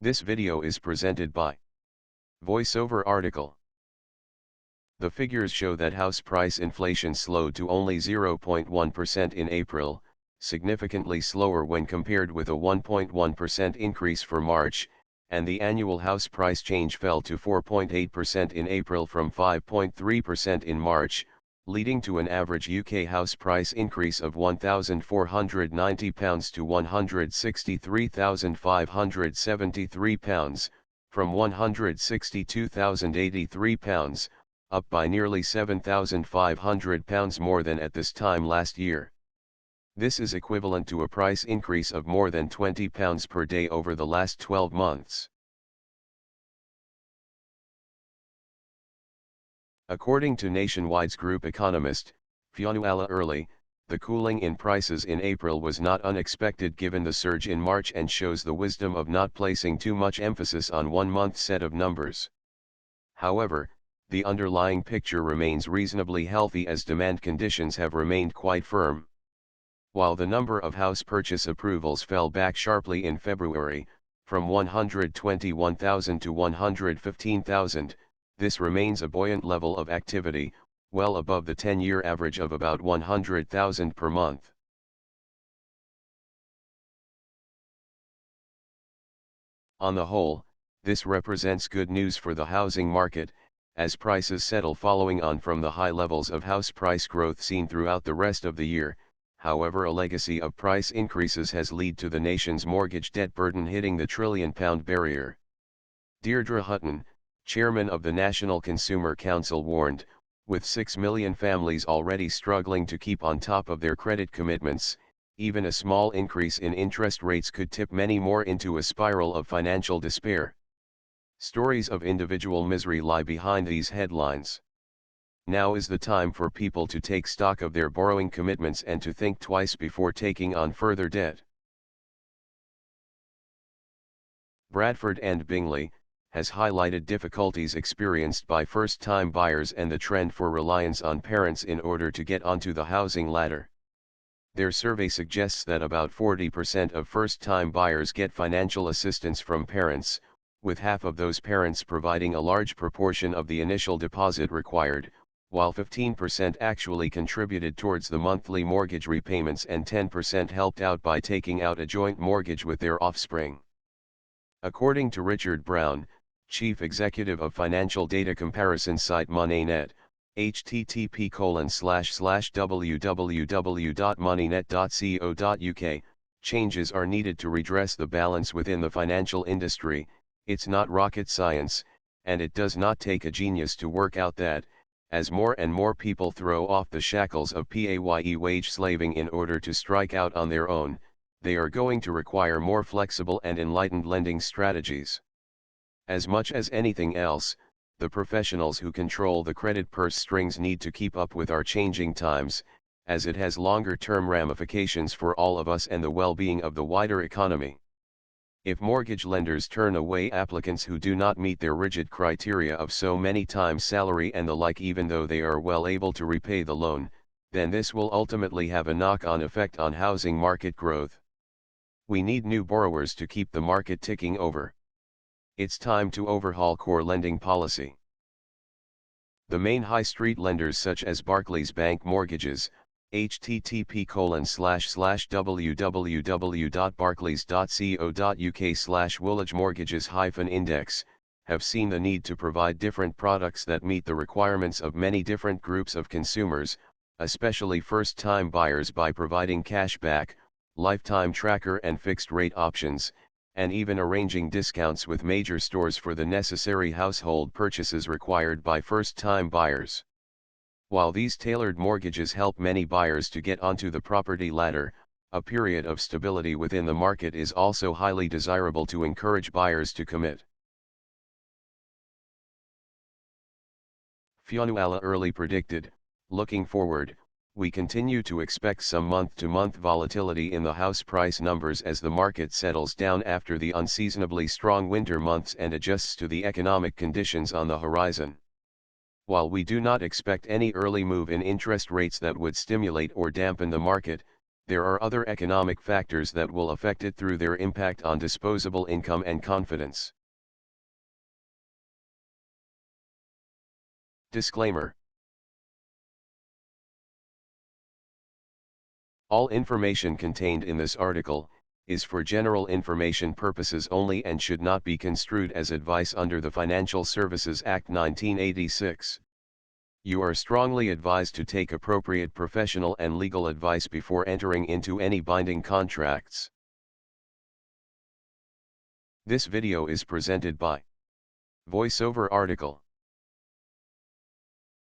This video is presented by VoiceOver article. The figures show that house price inflation slowed to only 0.1% in April, significantly slower when compared with a 1.1% increase for March, and the annual house price change fell to 4.8% in April from 5.3% in March, leading to an average UK house price increase of £1,490 to £163,573, from £162,083, up by nearly £7,500 more than at this time last year. This is equivalent to a price increase of more than £20 per day over the last 12 months. According to Nationwide's group economist, Fionnuala Early, the cooling in prices in April was not unexpected given the surge in March and shows the wisdom of not placing too much emphasis on one-month set of numbers. However, the underlying picture remains reasonably healthy as demand conditions have remained quite firm. While the number of house purchase approvals fell back sharply in February, from 121,000 to 115,000, this remains a buoyant level of activity, well above the 10-year average of about 100,000 per month. On the whole, this represents good news for the housing market, as prices settle following on from the high levels of house price growth seen throughout the rest of the year. However, a legacy of price increases has led to the nation's mortgage debt burden hitting the £1 trillion barrier. Deirdre Hutton, chairman of the National Consumer Council, warned, with 6 million families already struggling to keep on top of their credit commitments, even a small increase in interest rates could tip many more into a spiral of financial despair. Stories of individual misery lie behind these headlines. Now is the time for people to take stock of their borrowing commitments and to think twice before taking on further debt. Bradford and Bingley has highlighted difficulties experienced by first-time buyers and the trend for reliance on parents in order to get onto the housing ladder. Their survey suggests that about 40% of first-time buyers get financial assistance from parents, with half of those parents providing a large proportion of the initial deposit required, while 15% actually contributed towards the monthly mortgage repayments and 10% helped out by taking out a joint mortgage with their offspring. According to Richard Brown, Chief Executive of financial data comparison site MoneyNet, http://www.moneynet.co.uk, changes are needed to redress the balance within the financial industry. It's not rocket science, and it does not take a genius to work out that, as more and more people throw off the shackles of PAYE wage slaving in order to strike out on their own, they are going to require more flexible and enlightened lending strategies. As much as anything else, the professionals who control the credit purse strings need to keep up with our changing times, as it has longer-term ramifications for all of us and the well-being of the wider economy. If mortgage lenders turn away applicants who do not meet their rigid criteria of so many times salary and the like even though they are well able to repay the loan, then this will ultimately have a knock-on effect on housing market growth. We need new borrowers to keep the market ticking over. It's time to overhaul core lending policy. The main high street lenders such as Barclays Bank Mortgages, http://www.barclays.co.uk/Woolwich Mortgages-index, have seen the need to provide different products that meet the requirements of many different groups of consumers, especially first-time buyers, by providing cashback, lifetime tracker and fixed-rate options, and even arranging discounts with major stores for the necessary household purchases required by first-time buyers. While these tailored mortgages help many buyers to get onto the property ladder, a period of stability within the market is also highly desirable to encourage buyers to commit. Fionnuala Early predicted, looking forward, we continue to expect some month-to-month volatility in the house price numbers as the market settles down after the unseasonably strong winter months and adjusts to the economic conditions on the horizon. While we do not expect any early move in interest rates that would stimulate or dampen the market, There are other economic factors that will affect it through their impact on disposable income and confidence. Disclaimer. All information contained in this article is for general information purposes only and should not be construed as advice under the Financial Services Act 1986. You are strongly advised to take appropriate professional and legal advice before entering into any binding contracts. This video is presented by VoiceOver Article.